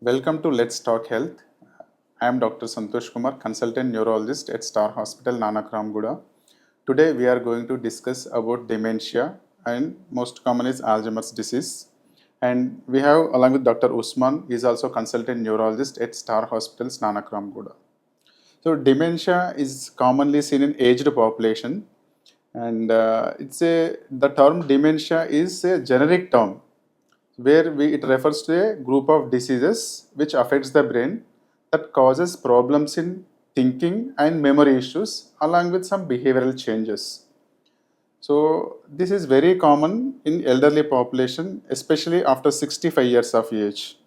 Welcome to Let's Talk Health. I am Dr. Santosh Kumar, consultant neurologist at Star Hospital, Nanak Ramguda. Today we are going to discuss about dementia and most common is Alzheimer's disease. And we have along with Dr. Osman, he is also consultant neurologist at Star Hospitals, Nanak Ramguda. So dementia is commonly seen in aged population, and the term dementia is a generic term where it refers to a group of diseases which affects the brain that causes problems in thinking and memory issues along with some behavioral changes. So this is very common in elderly population, especially after 65 years of age.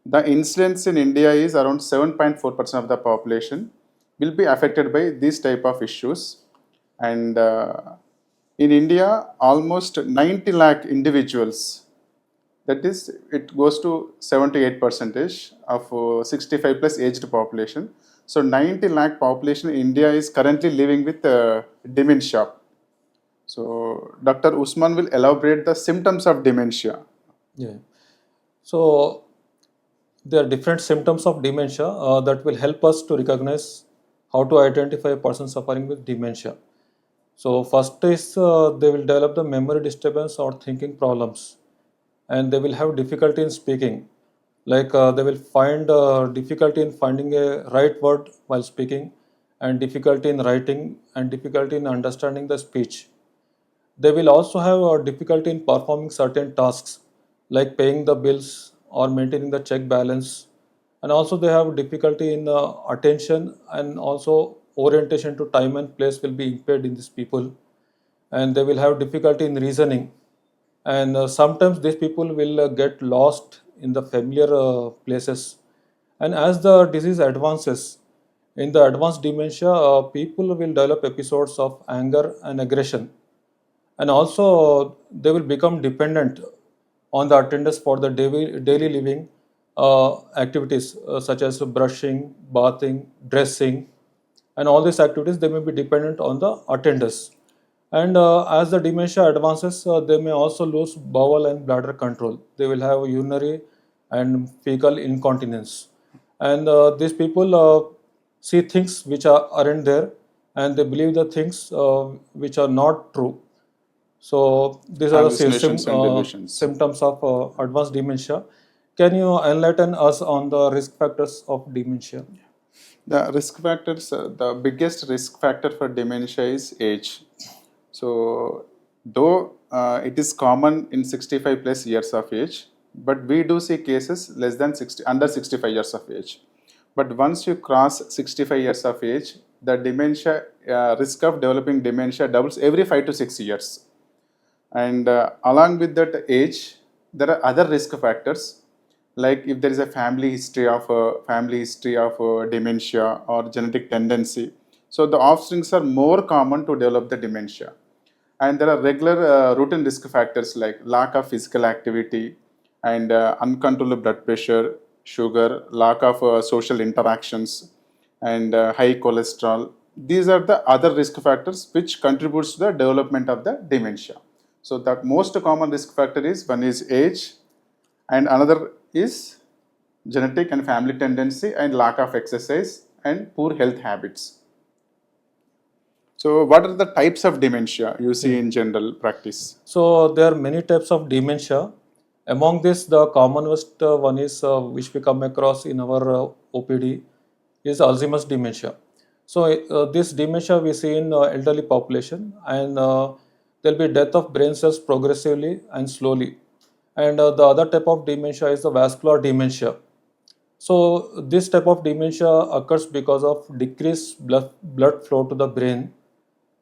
The incidence in India is around 7.4% of the population will be affected by these type of issues, and in India almost 90 lakh individuals, that is it goes to 78 percentage of 65 plus aged population. So 90 lakh population in India is currently living with dementia. So Dr. Usman will elaborate the symptoms of dementia. Yeah. So there are different symptoms of dementia that will help us to recognize how to identify a person suffering with dementia. So first is they will develop the memory disturbance or thinking problems, and they will have difficulty in speaking. Like they will find difficulty in finding a right word while speaking, and difficulty in writing, and difficulty in understanding the speech. They will also have a difficulty in performing certain tasks like paying the bills or maintaining the check balance. And also they have difficulty in attention, and also orientation to time and place will be impaired in these people. And they will have difficulty in reasoning. And sometimes these people will get lost in the familiar places. And as the disease advances, in the advanced dementia, people will develop episodes of anger and aggression, and also they will become dependent on the attendants for the daily living activities such as brushing, bathing, dressing, and all these activities they may be dependent on the attendants. And as the dementia advances, they may also lose bowel and bladder control. They will have urinary and fecal incontinence, and these people see things which aren't there, and they believe the things which are not true. So these are the Hallucinations and delusions. symptoms of advanced dementia. Can you enlighten us on the risk factors of dementia? The risk factors, the biggest risk factor for dementia is age. So, though it is common in 65 plus years of age, but we do see cases less than 60, under 65 years of age. But once you cross 65 years of age, the dementia risk of developing dementia doubles every 5 to 6 years. And along with that age, there are other risk factors, like if there is a family history of dementia or genetic tendency. So the offsprings are more common to develop the dementia. And there are regular routine risk factors like lack of physical activity and uncontrolled blood pressure, sugar, lack of social interactions, and high cholesterol. These are the other risk factors which contributes to the development of the dementia. So the most common risk factor is one is age, and another is genetic and family tendency and lack of exercise and poor health habits. So what are the types of dementia you see in general practice? So there are many types of dementia. Among this, the commonest one is which we come across in our OPD is Alzheimer's dementia. So this dementia we see in elderly population, and there will be death of brain cells progressively and slowly. And the other type of dementia is the vascular dementia. So this type of dementia occurs because of decreased blood flow to the brain,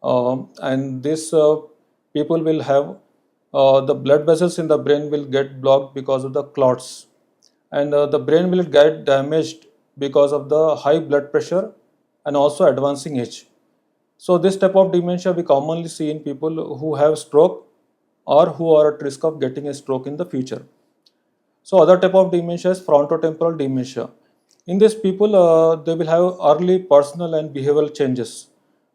and this people will have the blood vessels in the brain will get blocked because of the clots, and the brain will get damaged because of the high blood pressure and also advancing age. So this type of dementia we commonly see in people who have stroke or who are at risk of getting a stroke in the future. So other type of dementia is frontotemporal dementia. In these people, they will have early personal and behavioral changes.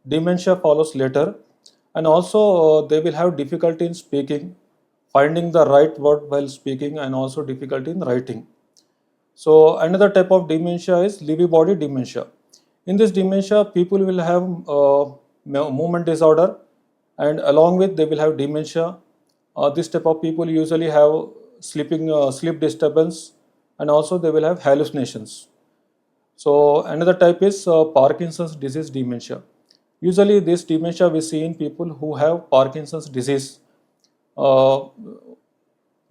Dementia follows later, and also they will have difficulty in speaking, finding the right word while speaking, and also difficulty in writing. So another type of dementia is Lewy body dementia. In this dementia, people will have movement disorder, and along with they will have dementia. This type of people usually have sleep disturbance, and also they will have hallucinations. So another type is Parkinson's disease dementia. Usually, this dementia we see in people who have Parkinson's disease. Uh,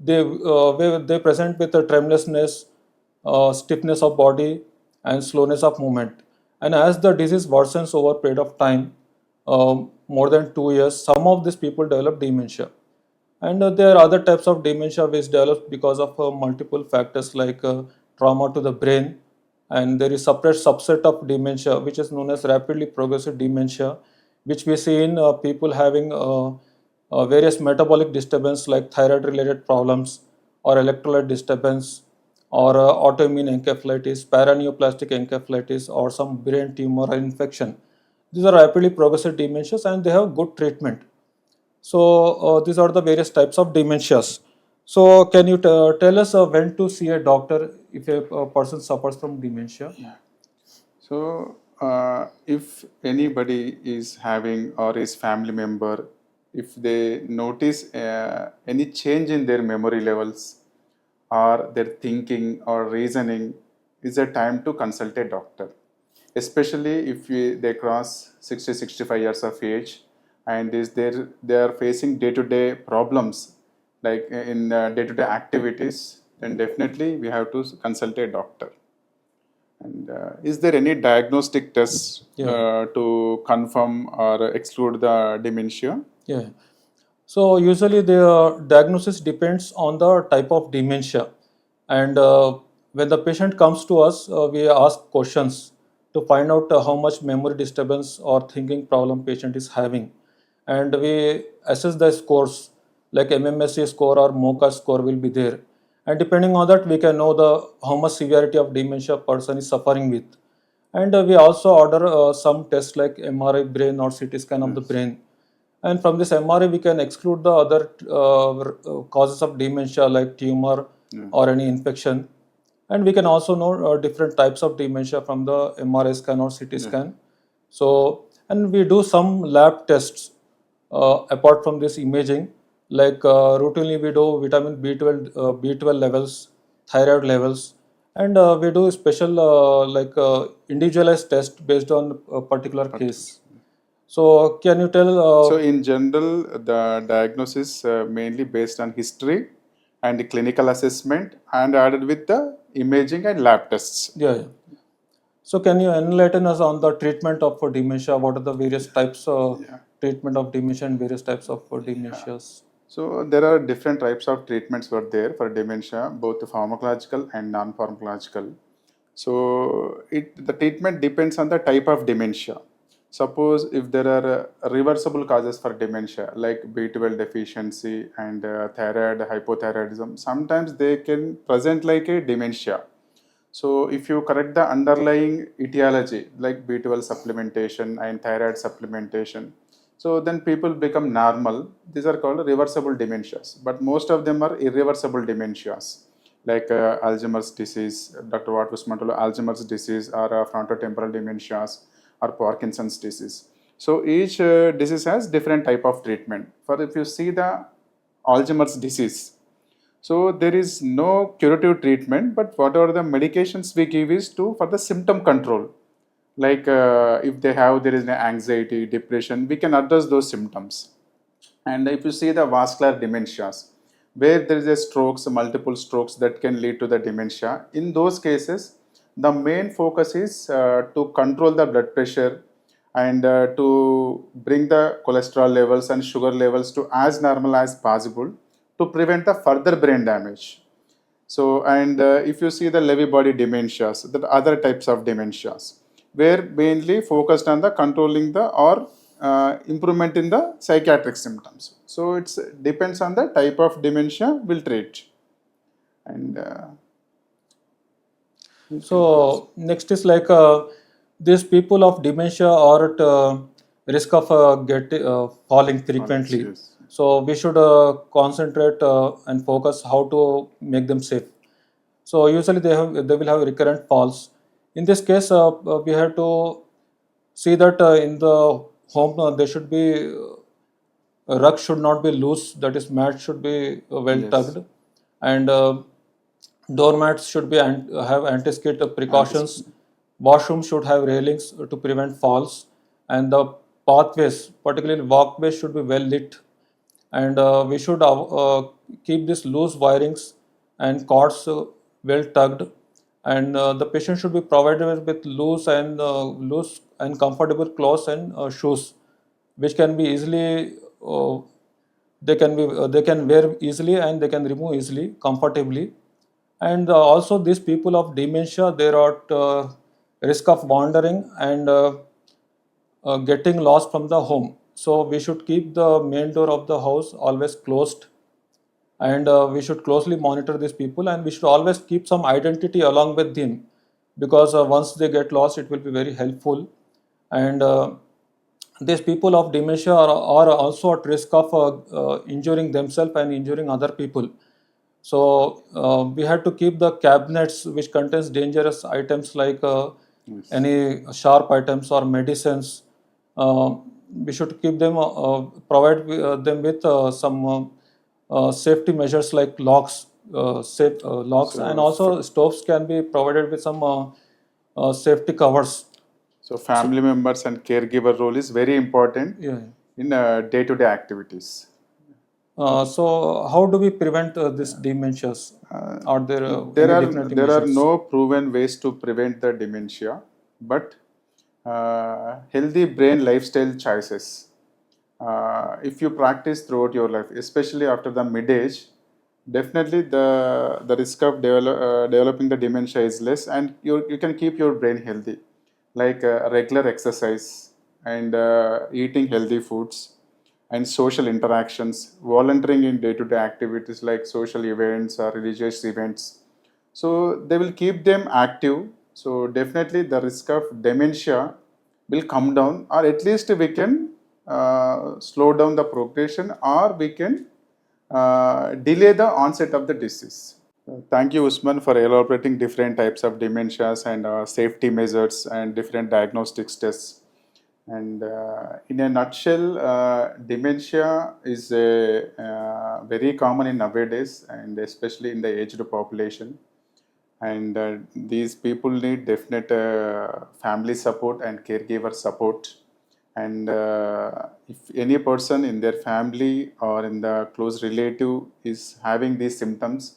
they present with a tremulousness, stiffness of body, and slowness of movement. And as the disease worsens over a period of time, more than 2 years, some of these people develop dementia. And there are other types of dementia which develop because of multiple factors like trauma to the brain. And there is separate subset of dementia which is known as rapidly progressive dementia, which we see in people having various metabolic disturbance like thyroid related problems or electrolyte disturbance or autoimmune encephalitis, paraneoplastic encephalitis, or some brain tumor or infection. These are rapidly progressive dementias and they have good treatment. So these are the various types of dementias. So can you tell us when to see a doctor if a person suffers from dementia? Yeah. So, if anybody is having or is family member, if they notice any change in their memory levels or their thinking or reasoning, is a time to consult a doctor. Especially if they cross 60, 65 years of age and they are facing day-to-day problems like in day-to-day activities, then definitely we have to consult a doctor. And is there any diagnostic tests Yeah. to confirm or exclude the dementia? Yeah. So usually the diagnosis depends on the type of dementia, and when the patient comes to us, we ask questions to find out how much memory disturbance or thinking problem patient is having, and we assess the scores like MMSE score or MoCA score will be there, and depending on that we can know the how much severity of dementia person is suffering with, and we also order some tests like MRI brain or CT scan of the Yes. brain, and from this MRI, we can exclude the other causes of dementia like tumor Yes. or any infection. And we can also know different types of dementia from the MRI scan or CT Yes. scan. So, and we do some lab tests apart from this imaging. Like routinely, we do vitamin B12 levels, thyroid levels, and we do special individualized test based on a particular case. So, can you tell? So, in general, the diagnosis mainly based on history and the clinical assessment and added with the imaging and lab tests. Yeah, yeah. So, can you enlighten us on the treatment of dementia? What are the various types of Yeah. treatment of dementia and various types of dementias? So there are different types of treatments were there for dementia, both pharmacological and non-pharmacological. So the treatment depends on the type of dementia. Suppose if there are reversible causes for dementia like B12 deficiency and thyroid hypothyroidism, sometimes they can present like a dementia. So if you correct the underlying etiology like B12 supplementation and thyroid supplementation, so then people become normal. These are called reversible dementias, but most of them are irreversible dementias like Alzheimer's disease, Dr. Osman told Alzheimer's disease or frontotemporal dementias or Parkinson's disease. So each disease has different type of treatment. For if you see the Alzheimer's disease, so there is no curative treatment, but whatever the medications we give is to for the symptom control. Like if they have there is an anxiety, depression, we can address those symptoms. And if you see the vascular dementias, where there is a strokes, multiple strokes that can lead to the dementia, in those cases, the main focus is to control the blood pressure and to bring the cholesterol levels and sugar levels to as normal as possible to prevent the further brain damage. So, and if you see the Lewy body dementias, the other types of dementias, where mainly focused on the controlling the or improvement in the psychiatric symptoms. So, it's depends on the type of dementia we'll treat. And So, next is like these people of dementia are at risk of falling frequently. yes. So, we should concentrate and focus how to make them safe. So usually they will have recurrent falls. In this case, we have to see that in the home there should be rug should not be loose. That is, mat should be well Yes. tugged, and doormats should be have anti-skid precautions. Anticipate. Washroom should have railings to prevent falls, and the pathways, particularly walkways, should be well lit. And we should keep this loose wirings and cords well tugged, and the patient should be provided with loose and comfortable clothes and shoes, which can be easily they can wear easily and they can remove easily comfortably. And also these people of dementia, they are at risk of wandering and getting lost from the home. So we should keep the main door of the house always closed, and we should closely monitor these people, and we should always keep some identity along with them, because once they get lost it will be very helpful. And these people of dementia are also at risk of injuring themselves and injuring other people. So we had to keep the cabinets which contains dangerous items like Yes. any sharp items or medicines. Uh, we should keep them, provide them with some safety measures like locks, locks, and So, also stoves can be provided with some safety covers. so family members and caregiver role is very important Yeah. in day-to-day activities. So how do we prevent these dementias? Are there There any are definitive there are measures? no proven ways to prevent the dementia, but healthy brain lifestyle choices. If you practice throughout your life, especially after the mid age, definitely the risk of developing the dementia is less, and you can keep your brain healthy, like regular exercise and eating healthy foods and social interactions, volunteering in day-to-day activities like social events or religious events. So they will keep them active. So definitely the risk of dementia will come down, or at least we can slow down the progression, or we can delay the onset of the disease. Thank you, Usman, for elaborating different types of dementias and safety measures and different diagnostic tests. And in a nutshell, dementia is very common in nowadays, and especially in the aged population. And these people need definite family support and caregiver support. And if any person in their family or in the close relative is having these symptoms,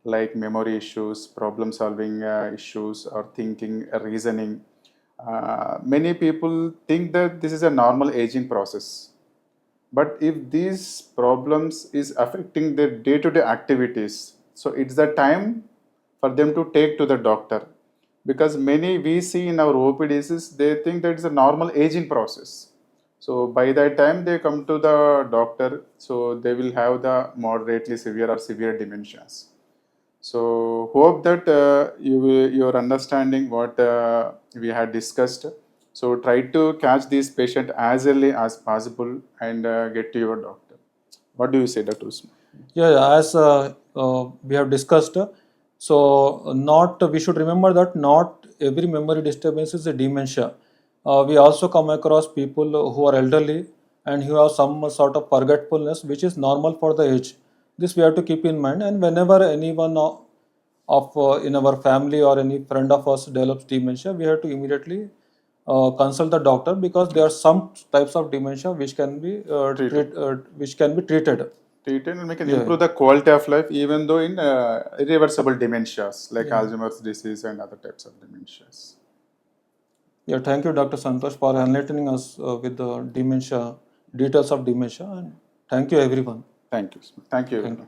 like memory issues, problem solving issues, or thinking, reasoning, many people think that this is a normal aging process. But if these problems is affecting their day-to-day activities, so it's the time for them to take to the doctor, because many we see in our OPDs is they think that it's a normal aging process. So by that time they come to the doctor, so they will have the moderately severe or severe dementias. So hope that you're understanding what we had discussed. So try to catch this patient as early as possible and get to your doctor. What do you say, Dr. Usman? Yeah, as we have discussed, so not we should remember that not every memory disturbance is a dementia. We also come across people who are elderly and who have some sort of forgetfulness, which is normal for the age. This we have to keep in mind. And whenever anyone of in our family or any friend of us develops dementia, we have to immediately consult the doctor, because there are some types of dementia which can be Treated. which can be treated. Treated, and we can Yeah. improve the quality of life even though in irreversible dementias like Yeah. Alzheimer's disease and other types of dementias. Yeah, thank you, Dr. Santosh, for enlightening us with the dementia, details of dementia, and thank you, everyone. Thank you. Thank you, Thank everyone. you.